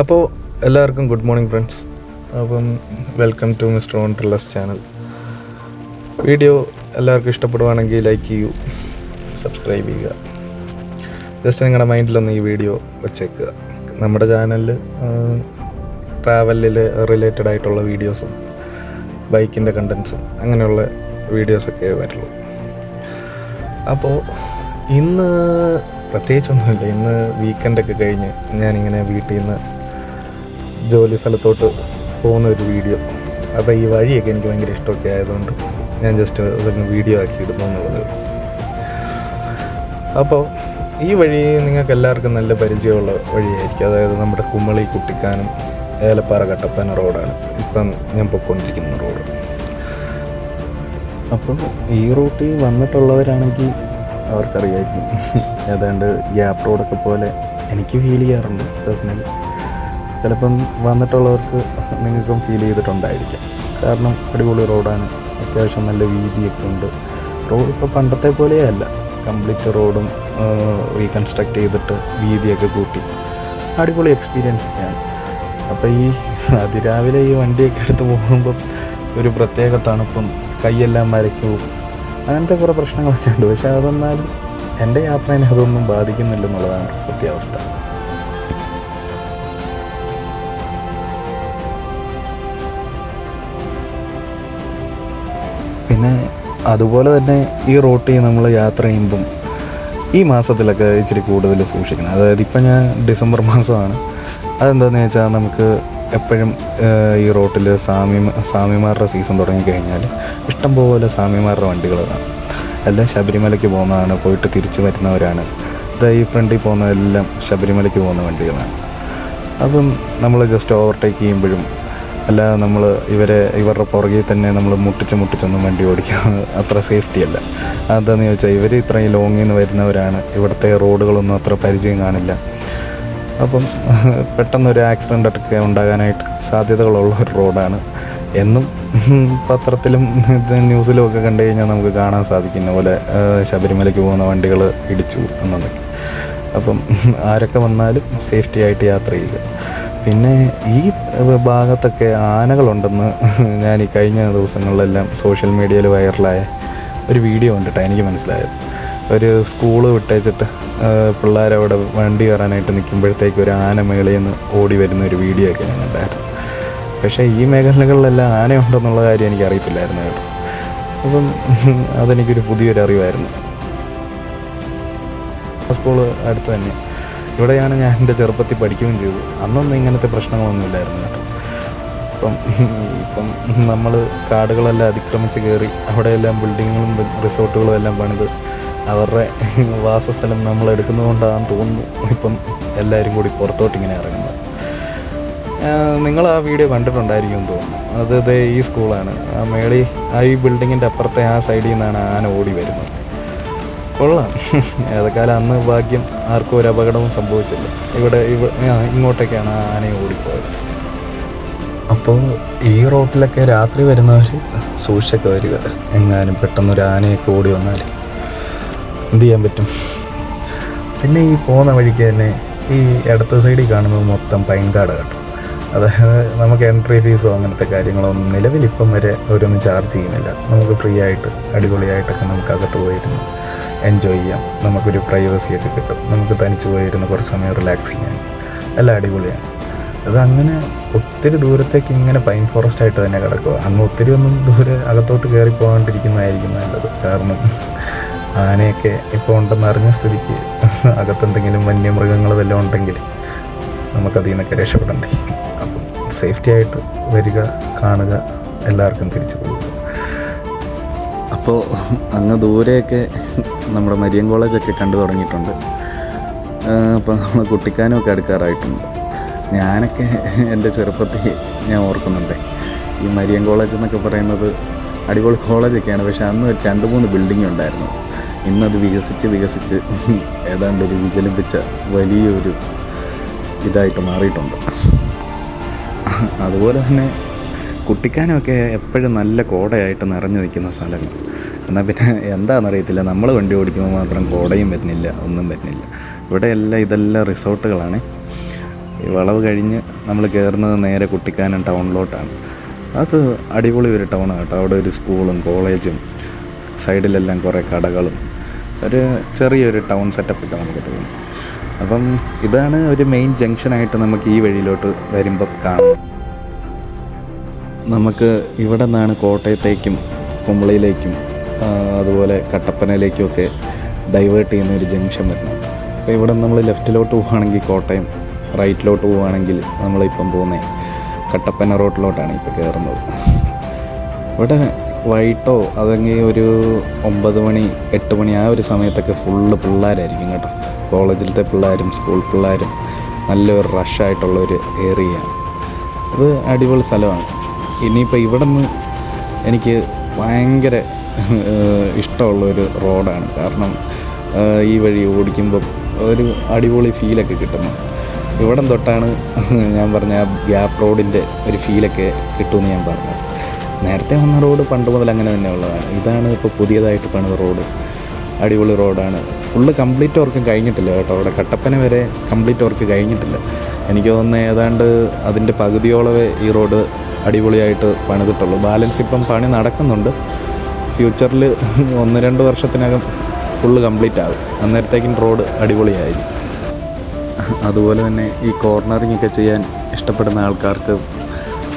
അപ്പോൾ എല്ലാവർക്കും good morning friends. അപ്പം welcome to mister wonderless channel. Video എല്ലാവർക്കും ഇഷ്ടപ്പെടുവാണെങ്കിൽ ലൈക്ക് ചെയ്യൂ, സബ്സ്ക്രൈബ് ചെയ്യുക. ജസ്റ്റ് നിങ്ങളുടെ മൈൻഡിലൊന്ന് ഈ വീഡിയോ വച്ചേക്കുക. നമ്മുടെ ചാനലിൽ ട്രാവലിൽ റിലേറ്റഡ് ആയിട്ടുള്ള വീഡിയോസും ബൈക്കിൻ്റെ കണ്ടൻസും അങ്ങനെയുള്ള വീഡിയോസൊക്കെ വരുള്ളൂ. അപ്പോൾ ഇന്ന് പ്രത്യേകിച്ചൊന്നുമില്ല. ഇന്ന് വീക്കെൻഡൊക്കെ കഴിഞ്ഞ് ഞാനിങ്ങനെ വീട്ടിൽ നിന്ന് ജോലി സ്ഥലത്തോട്ട് പോകുന്ന ഒരു വീഡിയോ. അപ്പോൾ ഈ വഴിയൊക്കെ എനിക്ക് ഭയങ്കര ഇഷ്ടമൊക്കെ ആയതുകൊണ്ട് ഞാൻ ജസ്റ്റ് അതൊന്ന് വീഡിയോ ആക്കി ഇടുന്നു എന്നുള്ളത്. അപ്പോൾ ഈ വഴി നിങ്ങൾക്ക് എല്ലാവർക്കും നല്ല പരിചയമുള്ള വഴിയായിരിക്കും. അതായത് നമ്മുടെ കുമളി കുട്ടിക്കാനം ഏലപ്പാറ കട്ടപ്പന റോഡാണ് ഇപ്പം ഞാൻ പൊയ്ക്കൊണ്ടിരിക്കുന്ന റോഡ്. അപ്പോൾ ഈ റൂട്ടിൽ വന്നിട്ടുള്ളവരാണെങ്കിൽ അവർക്കറിയായിരിക്കും. ഏതാണ്ട് ഗ്യാപ്പ് റോഡൊക്കെ പോലെ എനിക്ക് ഫീൽ ചെയ്യാറുണ്ട് പേഴ്സണലി. ചിലപ്പം വന്നിട്ടുള്ളവർക്ക് നിങ്ങൾക്കും ഫീൽ ചെയ്തിട്ടുണ്ടായിരിക്കാം. കാരണം അടിപൊളി റോഡാണ്, അത്യാവശ്യം നല്ല വീതിയൊക്കെ ഉണ്ട്. റോഡ് ഇപ്പോൾ പണ്ടത്തെ പോലെയല്ല, കംപ്ലീറ്റ് റോഡും റീകൺസ്ട്രക്ട് ചെയ്തിട്ട് വീതിയൊക്കെ കൂട്ടി അടിപൊളി എക്സ്പീരിയൻസ് ഒക്കെയാണ്. അപ്പോൾ ഈ അതിരാവിലെ ഈ വണ്ടിയൊക്കെ എടുത്ത് പോകുമ്പം ഒരു പ്രത്യേക തണുപ്പും കൈയെല്ലാം മരയ്ക്കും അങ്ങനത്തെ കുറേ പ്രശ്നങ്ങളൊക്കെ ഉണ്ട്. പക്ഷേ അതെന്നാലും എൻ്റെ യാത്രേനെ അതൊന്നും ബാധിക്കുന്നില്ലെന്നുള്ളതാണ് സത്യാവസ്ഥ. പിന്നെ അതുപോലെ തന്നെ ഈ റൂട്ടിൽ നമ്മൾ യാത്ര ചെയ്യുമ്പം ഈ മാസത്തിലൊക്കെ ഇച്ചിരി കൂടുതൽ സൂക്ഷിക്കണം. അതായത് ഇപ്പം ഞാൻ ഡിസംബർ മാസമാണ്. അതെന്താണെന്ന് വെച്ചാൽ നമുക്ക് എപ്പോഴും ഈ റോട്ടിൽ സ്വാമിമാരുടെ സീസൺ തുടങ്ങിക്കഴിഞ്ഞാൽ ഇഷ്ടംപോലെ സ്വാമിമാരുടെ വണ്ടികൾ കാണും. എല്ലാം ശബരിമലയ്ക്ക് പോകുന്നതാണ്, പോയിട്ട് തിരിച്ച് വരുന്നവരാണ്. ഈ ഫ്രണ്ടിൽ പോകുന്നതെല്ലാം ശബരിമലയ്ക്ക് പോകുന്ന വണ്ടികളാണ്. അപ്പം നമ്മൾ ജസ്റ്റ് ഓവർടേക്ക് ചെയ്യുമ്പോഴും അല്ലാതെ നമ്മൾ ഇവരുടെ പുറകിൽ തന്നെ നമ്മൾ മുട്ടിച്ചൊന്നും വണ്ടി ഓടിക്കുക അത്ര സേഫ്റ്റി അല്ല. അതെന്താണെന്ന് ചോദിച്ചാൽ ഇവർ ഇത്രയും ലോങ്ങിൽ നിന്ന് വരുന്നവരാണ്, ഇവിടുത്തെ റോഡുകളൊന്നും അത്ര പരിചയം കാണില്ല. അപ്പം പെട്ടെന്നൊരു ആക്സിഡൻ്റൊക്കെ ഉണ്ടാകാനായിട്ട് സാധ്യതകളുള്ള ഒരു റോഡാണ്. എന്നും പത്രത്തിലും ന്യൂസിലും ഒക്കെ കണ്ടു കഴിഞ്ഞാൽ നമുക്ക് കാണാൻ സാധിക്കുന്ന പോലെ ശബരിമലയ്ക്ക് പോകുന്ന വണ്ടികൾ ഇടിച്ചു എന്നൊക്കെ. അപ്പം ആരൊക്കെ വന്നാലും സേഫ്റ്റി ആയിട്ട് യാത്ര ചെയ്യുക. പിന്നെ ഈ ഭാഗത്തൊക്കെ ആനകളുണ്ടെന്ന് ഞാൻ ഈ കഴിഞ്ഞ ദിവസങ്ങളിലെല്ലാം സോഷ്യൽ മീഡിയയിൽ വൈറലായ ഒരു വീഡിയോ കണ്ടിട്ടാണ് എനിക്ക് മനസ്സിലായത്. ഒരു സ്കൂള് വിട്ടേച്ചിട്ട് പിള്ളേരവിടെ വണ്ടി കയറാനായിട്ട് നിൽക്കുമ്പോഴത്തേക്ക് ഒരു ആന മേളിൽ നിന്ന് ഓടി വരുന്ന ഒരു വീഡിയോ ഒക്കെ ഞാൻ കണ്ടായിരുന്നു. പക്ഷേ ഈ മേഖലകളിലെല്ലാം ആനയുണ്ടെന്നുള്ള കാര്യം എനിക്ക് അറിയത്തില്ലായിരുന്നു കേട്ടോ. അപ്പം അതെനിക്കൊരു പുതിയൊരു അറിവായിരുന്നു. സ്കൂള് അടുത്ത് തന്നെ, ഇവിടെയാണ് ഞാൻ എൻ്റെ ചെറുപ്പത്തിൽ പഠിക്കുകയും ചെയ്തു. അന്നൊന്നും ഇങ്ങനത്തെ പ്രശ്നങ്ങളൊന്നും ഇല്ലായിരുന്നു കേട്ടോ. ഇപ്പം നമ്മൾ കാടുകളെല്ലാം അതിക്രമിച്ച് കയറി അവിടെയെല്ലാം ബിൽഡിങ്ങുകളും റിസോർട്ടുകളും എല്ലാം പണിത് അവരുടെ വാസസ്ഥലം നമ്മൾ എടുക്കുന്നത് കൊണ്ടാണെന്ന് തോന്നുന്നു ഇപ്പം എല്ലാവരും കൂടി പുറത്തോട്ടിങ്ങനെ ഇറങ്ങുന്നത്. നിങ്ങൾ ആ വീഡിയോ കണ്ടിട്ടുണ്ടായിരിക്കുമെന്ന് തോന്നുന്നു. അത് ഈ സ്കൂളാണ്. ആ മേളി ഈ ബിൽഡിങ്ങിൻ്റെ അപ്പുറത്തെ ആ സൈഡിൽ നിന്നാണ് ആന ഓടി വരുന്നത്. കൊള്ളാം. ഏതൊക്കാലം അന്ന് ഭാഗ്യം ആർക്കും ഒരു അപകടവും സംഭവിച്ചില്ല. ഇങ്ങോട്ടേക്കാണ് ആ ആനയെ ഓടിപ്പോയത്. അപ്പോൾ ഈ റോട്ടിലൊക്കെ രാത്രി വരുന്നവർ സൂക്ഷിച്ചൊക്കെ വരിക. എങ്ങാനും പെട്ടെന്നൊരു ആനയൊക്കെ ഓടി വന്നാൽ എന്ത് ചെയ്യാൻ പറ്റും. പിന്നെ ഈ പോകുന്ന വഴിക്ക് തന്നെ ഈ ഇടത്തെ സൈഡിൽ കാണുന്നത് മൊത്തം പൈൻകാട് കേട്ടോ. അതായത് നമുക്ക് എൻട്രി ഫീസോ അങ്ങനത്തെ കാര്യങ്ങളോ ഒന്നും നിലവിലിപ്പം വരെ അവരൊന്നും ചാർജ് ചെയ്യുന്നില്ല. നമുക്ക് ഫ്രീ ആയിട്ട് അടിപൊളിയായിട്ടൊക്കെ നമുക്ക് അകത്ത് പോയിരുന്നു എൻജോയ് ചെയ്യാം. നമുക്കൊരു പ്രൈവസിയൊക്കെ കിട്ടും. നമുക്ക് തനിച്ച് പോയിരുന്ന് കുറച്ച് സമയം റിലാക്സ് ചെയ്യാൻ എല്ലാം അടിപൊളിയാണ്. അതങ്ങനെ ഒത്തിരി ദൂരത്തേക്ക് ഇങ്ങനെ പൈൻ ഫോറസ്റ്റ് ആയിട്ട് തന്നെ കിടക്കുക. അങ്ങ് ഒത്തിരി ഒന്നും ദൂരെ അകത്തോട്ട് കയറി പോകാണ്ടിരിക്കുന്നതായിരിക്കും നല്ലത്. കാരണം ആനയൊക്കെ ഇപ്പോൾ ഉണ്ടെന്ന് അറിഞ്ഞ സ്ഥിതിക്ക് അകത്തെന്തെങ്കിലും വന്യമൃഗങ്ങൾ വല്ലതും ഉണ്ടെങ്കിൽ നമുക്കതിൽ നിന്നൊക്കെ രക്ഷപ്പെടണ്ടേ. അപ്പം സേഫ്റ്റി ആയിട്ട് വരിക, കാണുക, എല്ലാവർക്കും തിരിച്ചു പോകുക. അപ്പോൾ അങ്ങ് ദൂരെയൊക്കെ നമ്മുടെ മരിയൻ കോളേജൊക്കെ കണ്ടു തുടങ്ങിയിട്ടുണ്ട്. അപ്പോൾ നമ്മൾ കുട്ടിക്കാനമൊക്കെ അടുക്കാറായിട്ടുണ്ട്. ഞാനൊക്കെ എൻ്റെ ചെറുപ്പത്തിൽ ഞാൻ ഓർക്കുന്നുണ്ട്, ഈ മരിയൻ കോളേജ് എന്നൊക്കെ പറയുന്നത് അടിപൊളി കോളേജൊക്കെയാണ്. പക്ഷേ അന്ന് 2-3 ബിൽഡിംഗ് ഉണ്ടായിരുന്നു. ഇന്നത് വികസിച്ച് ഏതാണ്ടൊരു വിചലിപ്പിച്ച വലിയൊരു ഇതായിട്ട് മാറിയിട്ടുണ്ട്. അതുപോലെ തന്നെ കുട്ടിക്കാനമൊക്കെ എപ്പോഴും നല്ല കോടയായിട്ട് നിറഞ്ഞു നിൽക്കുന്ന സ്ഥലങ്ങൾ. എന്നാൽ പിന്നെ എന്താണെന്നറിയത്തില്ല, നമ്മൾ വണ്ടി ഓടിക്കുമ്പോൾ മാത്രം കോടയും വരുന്നില്ല, ഒന്നും വരുന്നില്ല. ഇവിടെ ഇതെല്ലാം റിസോർട്ടുകളാണ്. ഈ വളവ് കഴിഞ്ഞ് നമ്മൾ കയറുന്നത് നേരെ കുട്ടിക്കാനം ടൗണിലോട്ടാണ്. അത് അടിപൊളി ഒരു ടൗണാണ് കേട്ടോ. അവിടെ ഒരു സ്കൂളും കോളേജും സൈഡിലെല്ലാം കുറേ കടകളും ഒരു ചെറിയൊരു ടൗൺ സെറ്റപ്പൊക്കെ നമുക്ക് തോന്നും. അപ്പം ഇതാണ് ഒരു മെയിൻ ജംഗ്ഷനായിട്ട് നമുക്ക് ഈ വഴിയിലോട്ട് വരുമ്പം കാണും. നമുക്ക് ഇവിടെ നിന്നാണ് കോട്ടയത്തേക്കും കുമ്പളയിലേക്കും അതുപോലെ കട്ടപ്പനയിലേക്കുമൊക്കെ ഡൈവേർട്ട് ചെയ്യുന്ന ഒരു ജംഗ്ഷൻ വരുന്നത്. അപ്പോൾ ഇവിടെ നമ്മൾ ലെഫ്റ്റിലോട്ട് പോവുകയാണെങ്കിൽ കോട്ടയം, റൈറ്റിലോട്ട് പോവുകയാണെങ്കിൽ നമ്മളിപ്പം പോകുന്നത് കട്ടപ്പന റോഡിലോട്ടാണ് ഇപ്പോൾ കയറുന്നത്. ഇവിടെ വൈകിട്ടോ അതെങ്കിൽ ഒരു 9 മണി 8 മണി ആ ഒരു സമയത്തൊക്കെ ഫുള്ള് പിള്ളേരായിരിക്കും കേട്ടോ. കോളേജിലത്തെ പിള്ളേരും സ്കൂൾ പിള്ളേരും നല്ലൊരു റഷായിട്ടുള്ളൊരു ഏരിയയാണ്. അത് അടിപൊളി സ്ഥലമാണ്. ഇനിയിപ്പോൾ ഇവിടെ നിന്ന് എനിക്ക് ഭയങ്കര ഇഷ്ടമുള്ളൊരു റോഡാണ്. കാരണം ഈ വഴി ഓടിക്കുമ്പം ഒരു അടിപൊളി ഫീലൊക്കെ കിട്ടുന്നു. ഇവിടം തൊട്ടാണ് ഞാൻ പറഞ്ഞ ആ ഗ്യാപ്പ് റോഡിൻ്റെ ഒരു ഫീലൊക്കെ കിട്ടുമെന്ന് ഞാൻ പറഞ്ഞത്. നേരത്തെ വന്ന റോഡ് പണ്ട് മുതൽ അങ്ങനെ തന്നെ ഉള്ളതാണ്. ഇതാണ് ഇപ്പോൾ പുതിയതായിട്ട് പണിത റോഡ്. അടിപൊളി റോഡാണ്. ഫുള്ള് കംപ്ലീറ്റ് വർക്ക് കഴിഞ്ഞിട്ടില്ല കേട്ടോ. അവിടെ കട്ടപ്പന വരെ കംപ്ലീറ്റ് വർക്ക് കഴിഞ്ഞിട്ടില്ല. എനിക്ക് തോന്നുന്നത് ഏതാണ്ട് അതിൻ്റെ പകുതിയോളവേ ഈ റോഡ് അടിപൊളിയായിട്ട് പണിതിട്ടുള്ളൂ. ബാലൻസ് ഇപ്പം പണി നടക്കുന്നുണ്ട്. ഫ്യൂച്ചറിൽ 1-2 വർഷത്തിനകം ഫുള്ള് കംപ്ലീറ്റ് ആകും. അന്നേരത്തേക്കും റോഡ് അടിപൊളിയായിരിക്കും. അതുപോലെ തന്നെ ഈ കോർണറിങ് ഒക്കെ ചെയ്യാൻ ഇഷ്ടപ്പെടുന്ന ആൾക്കാർക്ക്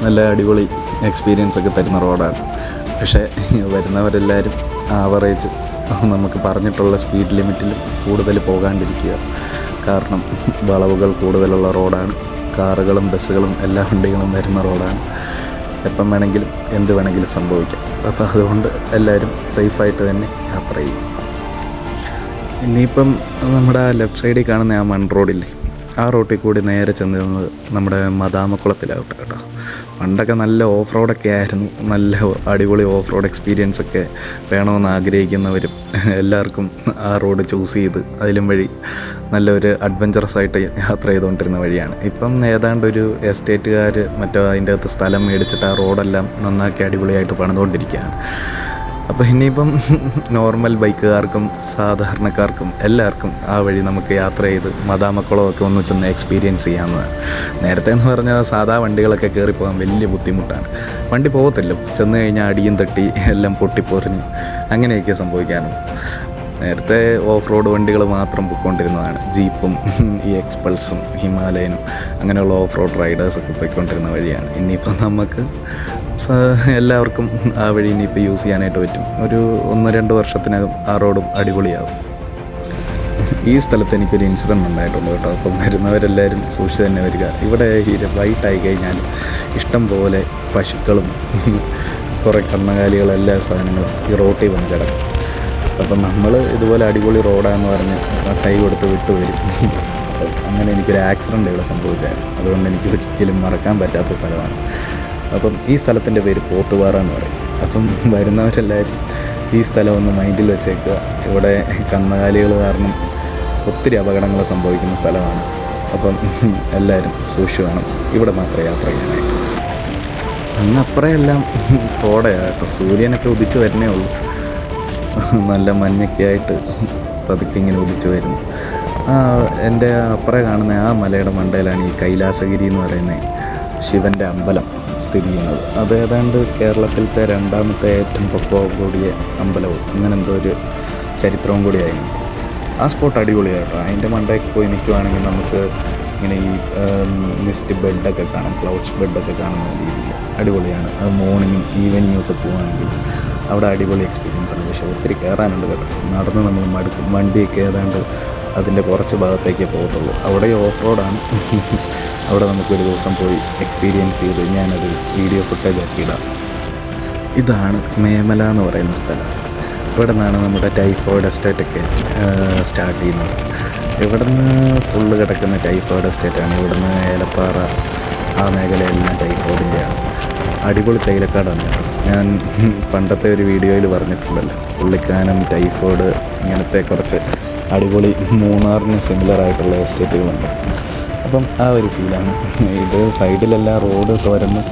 നല്ല അടിപൊളി എക്സ്പീരിയൻസ് ഒക്കെ തരുന്ന റോഡാണ്. പക്ഷേ വരുന്നവരെല്ലാവരും ആവറേജ് നമുക്ക് പറഞ്ഞിട്ടുള്ള സ്പീഡ് ലിമിറ്റിൽ കൂടുതൽ പോകാണ്ടിരിക്കുക. കാരണം വളവുകൾ കൂടുതലുള്ള റോഡാണ്. കാറുകളും ബസ്സുകളും എല്ലാ വണ്ടികളും വരുന്ന റോഡാണ്. എപ്പം വേണമെങ്കിലും എന്ത് വേണമെങ്കിലും സംഭവിക്കാം. അപ്പോൾ അതുകൊണ്ട് എല്ലാവരും സേഫായിട്ട് തന്നെ യാത്ര ചെയ്യും. ഇനിയിപ്പം നമ്മുടെ ലെഫ്റ്റ് സൈഡിൽ കാണുന്ന ആ മൺ റോഡില്ലേ, ആ റോട്ടിൽ കൂടി നേരെ ചെന്നിരുന്നത് നമ്മുടെ മദാമക്കുളത്തിലാവട്ടെ കേട്ടോ. പണ്ടൊക്കെ നല്ല ഓഫ് റോഡൊക്കെ ആയിരുന്നു. നല്ല അടിപൊളി ഓഫ് റോഡ് എക്സ്പീരിയൻസ് ഒക്കെ വേണമെന്ന് ആഗ്രഹിക്കുന്നവരും എല്ലാവർക്കും ആ റോഡ് ചൂസ് ചെയ്ത് അതിലും വഴി നല്ലൊരു അഡ്വഞ്ചറസ് ആയിട്ട് യാത്ര ചെയ്തുകൊണ്ടിരുന്ന വഴിയാണ്. ഇപ്പം ഏതാണ്ടൊരു എസ്റ്റേറ്റുകാർ മറ്റോ അതിൻ്റെ അകത്ത് സ്ഥലം മേടിച്ചിട്ട് ആ റോഡെല്ലാം നന്നാക്കി അടിപൊളിയായിട്ട് പണിതുകൊണ്ടിരിക്കുകയാണ്. അപ്പോൾ ഇനിയിപ്പം നോർമൽ ബൈക്കുകാർക്കും സാധാരണക്കാർക്കും എല്ലാവർക്കും ആ വഴി നമുക്ക് യാത്ര ചെയ്ത് മദാമക്കുളമൊക്കെ ഒന്ന് ചെന്ന് എക്സ്പീരിയൻസ് ചെയ്യാവുന്നതാണ്. നേരത്തെ എന്ന് പറഞ്ഞാൽ സാധാ വണ്ടികളൊക്കെ കയറിപ്പോകാൻ വലിയ ബുദ്ധിമുട്ടാണ്. വണ്ടി പോകത്തില്ല. ചെന്ന് കഴിഞ്ഞാൽ അടിയും തട്ടി എല്ലാം പൊട്ടിപ്പൊറിഞ്ഞ് അങ്ങനെയൊക്കെ സംഭവിക്കാനുണ്ട്. നേരത്തെ ഓഫ് റോഡ് വണ്ടികൾ മാത്രം പൊയ്ക്കൊണ്ടിരുന്നതാണ്. ജീപ്പും ഈ എക്സ്പൾസും ഹിമാലയനും അങ്ങനെയുള്ള ഓഫ് റോഡ് റൈഡേഴ്സൊക്കെ പോയിക്കൊണ്ടിരുന്ന വഴിയാണ്. ഇനിയിപ്പം നമുക്ക് എല്ലാവർക്കും ആ വഴി ഇനിയിപ്പോൾ യൂസ് ചെയ്യാനായിട്ട് പറ്റും. ഒരു 1-2 വർഷത്തിനകം ആ റോഡും അടിപൊളിയാകും. ഈ സ്ഥലത്ത് എനിക്കൊരു ഇൻസിഡൻറ്റ് ഉണ്ടായിട്ടുണ്ട് കേട്ടോ. അപ്പം വരുന്നവരെല്ലാവരും സൂക്ഷിച്ച് തന്നെ വരിക. ഇവിടെ ഈ വൈകിട്ടായി കഴിഞ്ഞാൽ ഇഷ്ടം പോലെ പശുക്കളും കുറേ കന്നുകാലികളും എല്ലാ സാധനങ്ങളും ഈ റോട്ടിൽ വന്ന് കിടക്കും. അപ്പം നമ്മൾ ഇതുപോലെ അടിപൊളി റോഡാന്ന് പറഞ്ഞ് കൈ കൊടുത്ത് വിട്ടുവരും. അങ്ങനെ എനിക്കൊരു ആക്സിഡൻ്റ് ഇവിടെ സംഭവിച്ചായിരുന്നു. അതുകൊണ്ട് എനിക്ക് ഒരിക്കലും മറക്കാൻ പറ്റാത്ത സ്ഥലമാണ്. അപ്പം ഈ സ്ഥലത്തിൻ്റെ പേര് പോത്തുപാറ എന്ന് പറയും. അപ്പം വരുന്നവരെല്ലാവരും ഈ സ്ഥലം ഒന്ന് മൈൻഡിൽ വെച്ചേക്കുക. ഇവിടെ കന്നുകാലികൾ കാരണം ഒത്തിരി അപകടങ്ങൾ സംഭവിക്കുന്ന സ്ഥലമാണ്. അപ്പം എല്ലാവരും സൂക്ഷിച്ച് വേണം ഇവിടെ മാത്രമേ യാത്ര ചെയ്യാനായിട്ട്. അങ്ങപ്പുറമെല്ലാം കോടയാണ് കേട്ടോ. സൂര്യനൊക്കെ ഉദിച്ച് വരുന്നേ ഉള്ളൂ. നല്ല മഞ്ഞൊക്കെ ആയിട്ട് പതുക്കെ ഇങ്ങനെ ഉദിച്ച് വരുന്നു. എൻ്റെ അപ്പുറം കാണുന്ന ആ മലയുടെ മണ്ടയിലാണ് ഈ കൈലാസഗിരി എന്ന് പറയുന്ന ശിവൻ്റെ അമ്പലം സ്ഥിതി ചെയ്യുന്നത്. അത് ഏതാണ്ട് കേരളത്തിലത്തെ 2ാമത്തെ ഏറ്റവും പൊക്കവും കൂടിയ അമ്പലവും അങ്ങനെ എന്തോ ഒരു ചരിത്രവും കൂടിയായിരുന്നു. ആ സ്പോട്ട് അടിപൊളിയായിട്ടോ. അതിൻ്റെ മണ്ടയ്ക്ക് പോയി നിൽക്കുവാണെങ്കിൽ നമുക്ക് ഇങ്ങനെ ഈ മിസ്റ്റ് ബെഡൊക്കെ കാണാം, ക്ലൗഡ്സ് ബെഡൊക്കെ കാണുന്ന രീതിയിൽ അടിപൊളിയാണ്. അത് മോർണിംഗും ഈവനിങ്ങും ഒക്കെ പോവുകയാണെങ്കിൽ അവിടെ അടിപൊളി എക്സ്പീരിയൻസ് ആണ്. പക്ഷേ ഒത്തിരി കയറാനുണ്ട് കേട്ടോ. നടന്ന് നമ്മൾ മടുക്കും. വണ്ടിയൊക്കെ ഏതാണ്ട് അതിൻ്റെ കുറച്ച് ഭാഗത്തേക്കേ പോകത്തുള്ളൂ. അവിടെ ഓഫ് റോഡാണ്. അവിടെ നമുക്കൊരു ദിവസം പോയി എക്സ്പീരിയൻസ് ചെയ്ത് ഞാനത് വീഡിയോ ഫുട്ടേജ് ആക്കി ഇടാം. ഇതാണ് മേമല എന്ന് പറയുന്ന സ്ഥലം. ഇവിടെ നിന്നാണ് നമ്മുടെ ടൈഫോയിഡ് എസ്റ്റേറ്റൊക്കെ സ്റ്റാർട്ട് ചെയ്യുന്നത്. ഇവിടെ നിന്ന് ഫുള്ള് കിടക്കുന്ന ടൈഫോയിഡ് എസ്റ്റേറ്റാണ്. ഇവിടുന്ന് ഏലപ്പാറ ആ മേഖലയെല്ലാം ടൈഫോയിഡിൻ്റെയാണ്. അടിപൊളി തേയിലക്കാടാണ് കേട്ടോ. ഞാൻ പണ്ടത്തെ ഒരു വീഡിയോയിൽ പറഞ്ഞിട്ടുണ്ടല്ലോ, പുള്ളിക്കാനം ടൈഫോയിഡ് ഇങ്ങനത്തെ കുറച്ച് അടിപൊളി മൂന്നാറിന് സിമിലറായിട്ടുള്ള എസ്റ്റേറ്റുകളുണ്ട്. അപ്പം ആ ഒരു ഫീലാണ്. ഇത് സൈഡിലെല്ലാം റോഡ് തുരന്ന്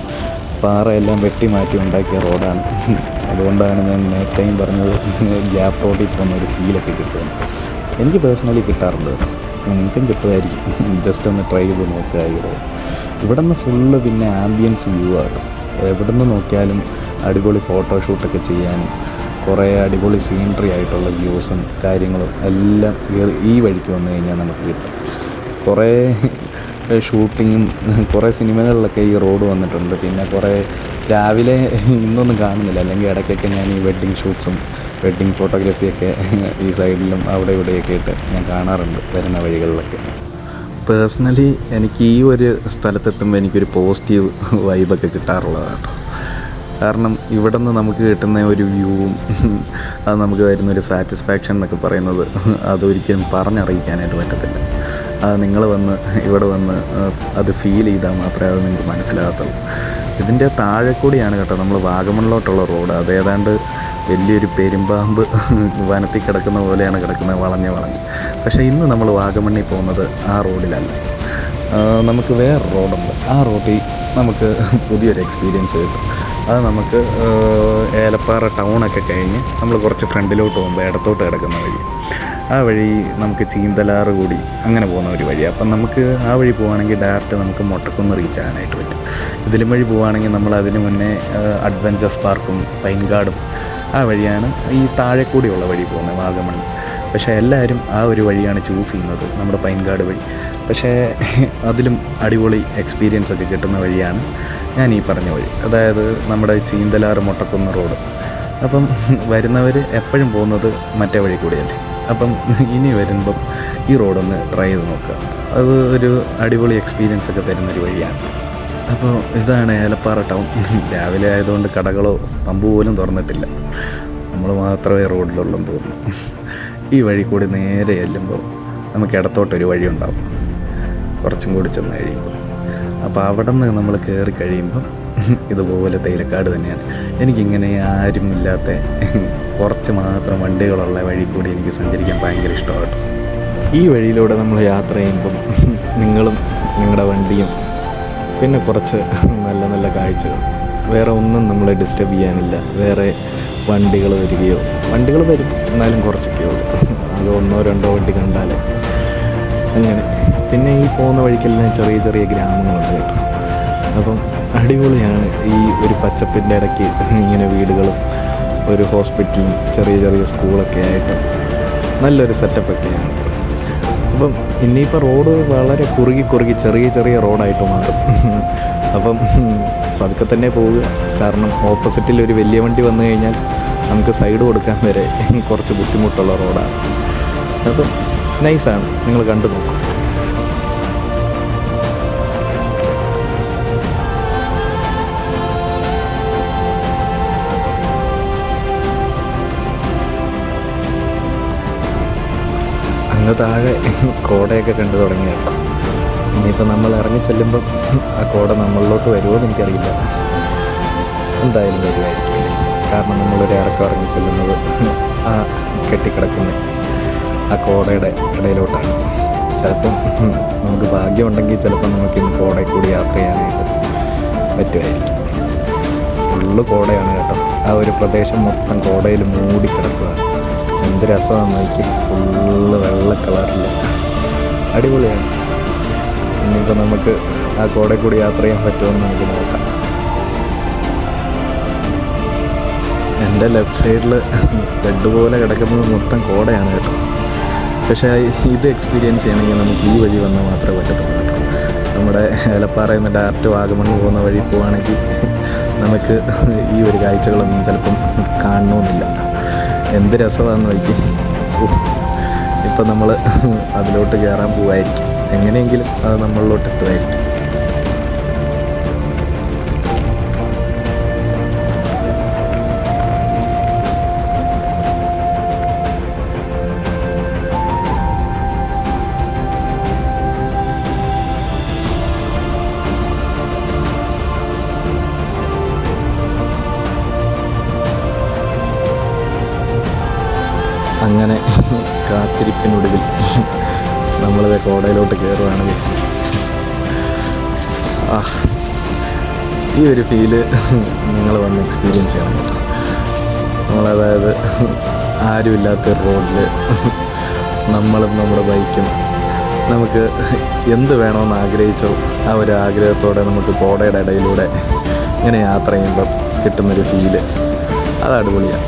പാറയെല്ലാം വെട്ടി മാറ്റി ഉണ്ടാക്കിയ റോഡാണ്. അതുകൊണ്ടാണ് ഞാൻ നേരത്തെയും പറഞ്ഞത് ഗ്യാപ്പ് റോഡിൽ പോകുന്ന ഒരു ഫീലൊക്കെ കിട്ടുന്നത്. എനിക്ക് പേഴ്സണലി കിട്ടാറുണ്ട്. നിങ്ങൾക്കും കിട്ടുമായിരിക്കും. ജസ്റ്റ് ഒന്ന് ട്രൈ ചെയ്ത് നോക്കുക ഈ റോഡ്. ഇവിടെ നിന്ന് ഫുള്ള് പിന്നെ ആംബിയൻസ് വ്യൂ ആണ്. എവിടെ നിന്ന് നോക്കിയാലും അടിപൊളി ഫോട്ടോഷൂട്ടൊക്കെ ചെയ്യാനും കുറേ അടിപൊളി സീനറി ആയിട്ടുള്ള വ്യൂസും കാര്യങ്ങളും എല്ലാം ഈ വഴിക്ക് വന്നു കഴിഞ്ഞാൽ നമുക്ക് കിട്ടും. കുറേ ഷൂട്ടിങ്ങും കുറേ സിനിമകളിലൊക്കെ ഈ റോഡ് വന്നിട്ടുണ്ട്. പിന്നെ കുറേ രാവിലെ ഇന്നൊന്നും കാണുന്നില്ല, അല്ലെങ്കിൽ ഇടയ്ക്കൊക്കെ ഞാൻ ഈ വെഡ്ഡിങ് ഷൂട്ട്സും വെഡ്ഡിങ് ഫോട്ടോഗ്രാഫിയൊക്കെ ഈ സൈഡിലും അവിടെ ഇവിടെയൊക്കെ ആയിട്ട് ഞാൻ കാണാറുണ്ട് വരുന്ന വഴികളിലൊക്കെ. പേഴ്സണലി എനിക്ക് ഈ ഒരു സ്ഥലത്തെത്തുമ്പോൾ എനിക്കൊരു പോസിറ്റീവ് വൈബൊക്കെ കിട്ടാറുള്ളതാണ് കേട്ടോ. കാരണം ഇവിടെ നിന്ന് നമുക്ക് കിട്ടുന്ന ഒരു വ്യൂവും അത് നമുക്ക് തരുന്നൊരു സാറ്റിസ്ഫാക്ഷൻ എന്നൊക്കെ പറയുന്നത് അതൊരിക്കലും പറഞ്ഞറിയിക്കാനായിട്ട് പറ്റത്തില്ല. അത് നിങ്ങൾ വന്ന് ഇവിടെ വന്ന് അത് ഫീൽ ചെയ്താൽ മാത്രമേ അത് നിങ്ങൾക്ക് മനസ്സിലാകത്തുള്ളൂ. ഇതിൻ്റെ താഴെ കൂടിയാണ് കേട്ടോ നമ്മൾ വാഗമണിലോട്ടുള്ള റോഡ്. അതേതാണ്ട് വലിയൊരു പെരുമ്പാമ്പ് വനത്തിൽ കിടക്കുന്ന പോലെയാണ് കിടക്കുന്നത്, വളഞ്ഞ്. പക്ഷേ ഇന്ന് നമ്മൾ വാഗമണ്ണിൽ പോകുന്നത് ആ റോഡിലല്ല. നമുക്ക് വേറെ റോഡുണ്ട്. ആ റോഡിൽ നമുക്ക് പുതിയൊരു എക്സ്പീരിയൻസ് കിട്ടും. അത് നമുക്ക് ഏലപ്പാറ ടൗണൊക്കെ കഴിഞ്ഞ് നമ്മൾ കുറച്ച് ഫ്രണ്ടിലോട്ട് പോകുമ്പോൾ ഇടത്തോട്ട് കിടക്കുന്ന വഴി. ആ വഴി നമുക്ക് ചീന്തലാറ് കൂടി അങ്ങനെ പോകുന്ന ഒരു വഴി. അപ്പം നമുക്ക് ആ വഴി പോവുകയാണെങ്കിൽ ഡയറക്റ്റ് നമുക്ക് മൊട്ടക്കുന്ന് റീച്ച് ആകാനായിട്ട് പറ്റും. ഇതിലും വഴി പോവുകയാണെങ്കിൽ നമ്മൾ അതിന് മുന്നേ അഡ്വഞ്ചർ പാർക്കും പൈൻകാടും ആ വഴിയാണ് ഈ താഴെ കൂടിയുള്ള വഴി പോകുന്നത് വാഗമൺ. പക്ഷേ എല്ലാവരും ആ ഒരു വഴിയാണ് ചൂസ് ചെയ്യുന്നത്, നമ്മുടെ പൈൻകാട് വഴി. പക്ഷേ അതിലും അടിപൊളി എക്സ്പീരിയൻസ് ഒക്കെ കിട്ടുന്ന വഴിയാണ് ഞാൻ ഈ പറഞ്ഞ വഴി, അതായത് നമ്മുടെ ചീന്തലാറ് മൊട്ടക്കുന്ന് റോഡ്. അപ്പം വരുന്നവർ എപ്പോഴും പോകുന്നത് മറ്റേ വഴി കൂടിയല്ലേ. അപ്പം ഇനി വരുമ്പം ഈ റോഡൊന്ന് ട്രൈ ചെയ്ത് നോക്കുക. അത് ഒരു അടിപൊളി എക്സ്പീരിയൻസ് ഒക്കെ തരുന്നൊരു വഴിയാണ്. അപ്പോൾ ഇതാണ് ഏലപ്പാറ ടൗൺ. രാവിലെ ആയതുകൊണ്ട് കടകളോ പമ്പ് പോലും തുറന്നിട്ടില്ല, നമ്മൾ മാത്രമേ റോഡിലുള്ളെന്ന് തോന്നുന്നു. ഈ വഴി കൂടി നേരെ ചെല്ലുമ്പോൾ നമുക്ക് ഇടത്തോട്ടൊരു വഴി ഉണ്ടാവും, കുറച്ചും കൂടി ചെന്ന് കഴിയുമ്പോൾ. അപ്പോൾ അവിടെ നിന്ന് നമ്മൾ കയറി കഴിയുമ്പം ഇതുപോലെ തേയിലക്കാട് തന്നെയാണ്. എനിക്കിങ്ങനെ ആരും ഇല്ലാത്ത കുറച്ച് മാത്രം വണ്ടികളുള്ള വഴി കൂടി എനിക്ക് സഞ്ചരിക്കാൻ ഭയങ്കര ഇഷ്ടമാണ്. ഈ വഴിയിലൂടെ നമ്മൾ യാത്ര ചെയ്യുമ്പം നിങ്ങളും നിങ്ങളുടെ വണ്ടിയും പിന്നെ കുറച്ച് നല്ല നല്ല കാഴ്ചകൾ, വേറെ ഒന്നും നമ്മളെ ഡിസ്റ്റർബ് ചെയ്യാനില്ല. വേറെ വണ്ടികൾ വരികയോ, വണ്ടികൾ വരും എന്നാലും കുറച്ചൊക്കെ ഉള്ളൂ, അത് ഒന്നോ രണ്ടോ വണ്ടി കണ്ടാൽ അങ്ങനെ. പിന്നെ ഈ പോകുന്ന വഴിക്കെല്ലാം ചെറിയ ചെറിയ ഗ്രാമങ്ങളുണ്ട് കേട്ടോ. അപ്പം അടിപൊളിയാണ്. ഈ ഒരു പച്ചപ്പിൻ്റെ ഇടയ്ക്ക് ഇങ്ങനെ വീടുകളും ഒരു ഹോസ്പിറ്റലും ചെറിയ ചെറിയ സ്കൂളൊക്കെ ആയിട്ട് നല്ലൊരു സെറ്റപ്പൊക്കെയാണ്. അപ്പം ഇനിയിപ്പോൾ റോഡ് വളരെ കുറുകി ചെറിയ ചെറിയ റോഡായിട്ട് മാറും. അപ്പം പതുക്കെ തന്നെ പോവുക, കാരണം ഓപ്പോസിറ്റിൽ ഒരു വലിയ വണ്ടി വന്നു കഴിഞ്ഞാൽ നമുക്ക് സൈഡ് കൊടുക്കാൻ വരെ കുറച്ച് ബുദ്ധിമുട്ടുള്ള റോഡാണ്. അപ്പം നൈസാണ്, നിങ്ങൾ കണ്ടു നോക്കൂ. അങ്ങ് താഴെ കോടയൊക്കെ കണ്ടു തുടങ്ങി കേട്ടോ. ഇനിയിപ്പോൾ നമ്മൾ ഇറങ്ങി ചെല്ലുമ്പം ആ കോട നമ്മളിലോട്ട് വരുമോ എന്ന് എനിക്കറിയില്ല. എന്തായാലും വരുമായിരിക്കും, കാരണം നമ്മളൊരു ഇറങ്ങി ചെല്ലുന്നത് ആ കെട്ടിക്കിടക്കുന്ന ആ കോടയുടെ ഇടയിലോട്ടാണ്. ചിലപ്പം നമുക്ക് ഭാഗ്യമുണ്ടെങ്കിൽ ചിലപ്പം നമുക്കിന്ന് കോടയിൽ കൂടി യാത്ര ചെയ്യാനായിട്ട് പറ്റുമായിരിക്കും. ഫുള്ള് കോടയാണ് കേട്ടോ. ആ ഒരു പ്രദേശം മൊത്തം കോടയിൽ മൂടിക്കിടക്കുകയാണ്. എന്ത് രസമാണെന്ന് നോക്കി, ഫുള്ള് വെള്ള കളറിൽ അടിപൊളിയാണ്. ഇനിയിപ്പോൾ നമുക്ക് ആ കോടയിൽ കൂടി യാത്ര ചെയ്യാൻ പറ്റുമെന്ന് നമുക്ക് നോക്കാം. എൻ്റെ ലെഫ്റ്റ് സൈഡിൽ ബെഡ് പോലെ കിടക്കുന്നത് മൊത്തം കോടയാണ് കേട്ടോ. പക്ഷേ ഇത് എക്സ്പീരിയൻസ് ചെയ്യണമെങ്കിൽ നമുക്ക് ഈ വഴി വന്നാൽ മാത്രമേ പറ്റത്തുള്ളൂ കേട്ടോ. നമ്മുടെ ഏലപ്പാറയിൽ നിന്ന് ഡയറക്റ്റ് വാഗമണ്ണ് പോകുന്ന വഴി പോവുകയാണെങ്കിൽ നമുക്ക് ഈ ഒരു കാഴ്ചകളൊന്നും ചിലപ്പം കാണണമെന്നില്ല. എന്ത് രസമാണെന്ന് നോക്കി. ഇപ്പം നമ്മൾ അതിലോട്ട് കയറാൻ പോവായിരിക്കും, എങ്ങനെയെങ്കിലും അത് നമ്മളിലോട്ട് എത്തുമായിരിക്കും. അങ്ങനെ കാത്തിരിപ്പിനൊടുവിൽ നമ്മളിത് കോടയിലോട്ട് കയറുകയാണ് ഗൈസ്. ഈ ഒരു ഫീല് നിങ്ങൾ വന്ന് എക്സ്പീരിയൻസ് ചെയ്യണം കേട്ടോ. നമ്മളതായത് ആരുമില്ലാത്തൊരു റോഡിൽ നമ്മളും നമ്മുടെ ബൈക്കും നമുക്ക് എന്ത് വേണമെന്ന് ആഗ്രഹിച്ചോ ആ ഒരു ആഗ്രഹത്തോടെ നമുക്ക് കോടയുടെ ഇടയിലൂടെ ഇങ്ങനെ യാത്ര ചെയ്യുമ്പോൾ കിട്ടുന്നൊരു ഫീല് അത് അടിപൊളിയാണ്.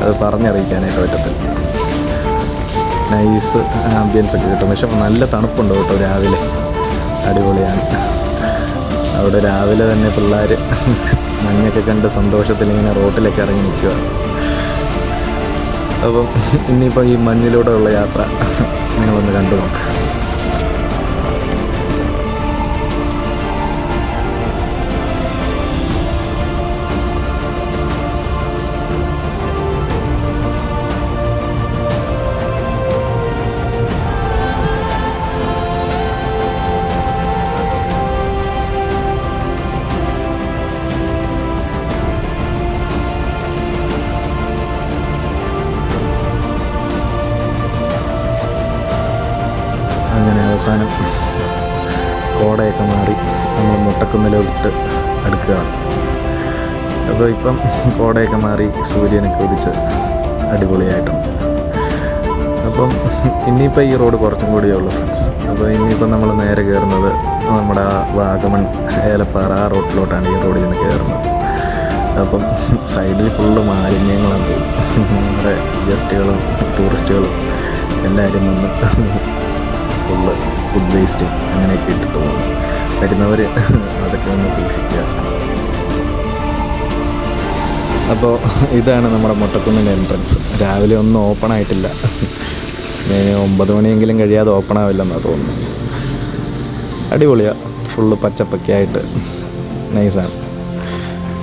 അത് പറഞ്ഞറിയിക്കാനായിട്ട് പറ്റത്തില്ല. നൈസ് ആംബിയൻസ് ഒക്കെ കിട്ടും. പക്ഷെ നല്ല തണുപ്പുണ്ട് കേട്ടോ രാവിലെ, അടിപൊളിയാണ്. അവിടെ രാവിലെ തന്നെ പിള്ളേർ മഞ്ഞൊക്കെ കണ്ട് സന്തോഷത്തിൽ ഇങ്ങനെ റോട്ടിലൊക്കെ ഇറങ്ങി നിൽക്കുക. അപ്പം ഇനിയിപ്പോൾ ഈ മഞ്ഞിലൂടെ ഉള്ള യാത്ര നിങ്ങളൊന്ന് കണ്ടു നോക്കുക. അങ്ങനെ അവസാനം കോടയൊക്കെ മാറി നമ്മൾ മുട്ടക്കുന്നിലോട്ട് അടുക്കുകയാണ്. അപ്പോൾ ഇപ്പം കോടയൊക്കെ മാറി സൂര്യനൊക്കെ ഉദിച്ച് അടിപൊളിയായിട്ടുണ്ട്. അപ്പം ഇനിയിപ്പോൾ ഈ റോഡ് കുറച്ചും കൂടിയേ ഉള്ളൂ ഫ്രണ്ട്സ്. അപ്പോൾ ഇനിയിപ്പം നമ്മൾ നേരെ കയറുന്നത് നമ്മുടെ വാഗമൺ ഏലപ്പാറ ആ റോട്ടിലോട്ടാണ് ഈ റോഡിൽ നിന്ന് കയറുന്നത്. അപ്പം സൈഡിൽ ഫുള്ള് മാലിന്യങ്ങളാണ് തോന്നും. നമ്മുടെ ഗസ്റ്റുകളും ടൂറിസ്റ്റുകളും എല്ലാവരും വന്ന് ഫുള്ള് ഫുഡ് വേസ്റ്റ് അങ്ങനെയൊക്കെ ഇട്ടിട്ട് പോകുന്നു. വരുന്നവർ അതൊക്കെ ഒന്ന് സൂക്ഷിക്കുക. അപ്പോൾ ഇതാണ് നമ്മുടെ മുട്ടക്കുന്നിൻ്റെ എൻട്രൻസ്. രാവിലെ ഒന്നും ഓപ്പൺ ആയിട്ടില്ല. 9 മണിയെങ്കിലും കഴിയാതെ ഓപ്പൺ ആവില്ലെന്നാണ് തോന്നുന്നത്. അടിപൊളിയാണ്, ഫുള്ള് പച്ചപ്പൊക്കെ ആയിട്ട് നൈസാണ്.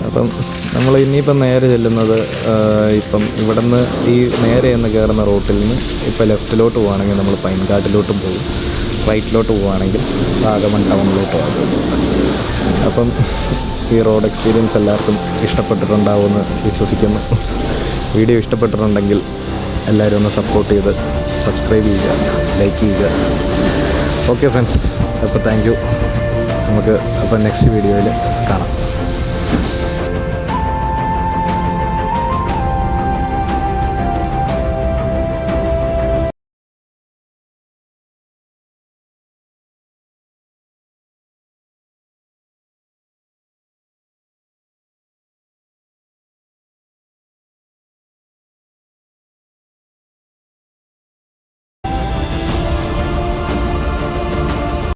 അപ്പം നമ്മൾ ഇനിയിപ്പം നേരെ ചെല്ലുന്നത് ഇപ്പം ഇവിടെ നിന്ന് ഈ നേരെ എന്ന് കയറുന്ന റോട്ടിൽ നിന്ന് ഇപ്പോൾ ലെഫ്റ്റിലോട്ട് പോവുകയാണെങ്കിൽ നമ്മൾ പൈൻകാട്ടിലോട്ടും പോകും, റൈറ്റിലോട്ട് പോവുകയാണെങ്കിൽ വാഗമൺ ടൗണിലോട്ട് പോകും. അപ്പം ഈ റോഡ് എക്സ്പീരിയൻസ് എല്ലാവർക്കും ഇഷ്ടപ്പെട്ടിട്ടുണ്ടാവുമെന്ന് വിശ്വസിക്കുന്നു. വീഡിയോ ഇഷ്ടപ്പെട്ടിട്ടുണ്ടെങ്കിൽ എല്ലാവരും ഒന്ന് സപ്പോർട്ട് ചെയ്ത് സബ്സ്ക്രൈബ് ചെയ്യുക, ലൈക്ക് ചെയ്യുക. ഓക്കെ ഫ്രണ്ട്സ്, അപ്പോൾ താങ്ക് യു. നമുക്ക് അപ്പോൾ നെക്സ്റ്റ് വീഡിയോയിൽ കാണാം.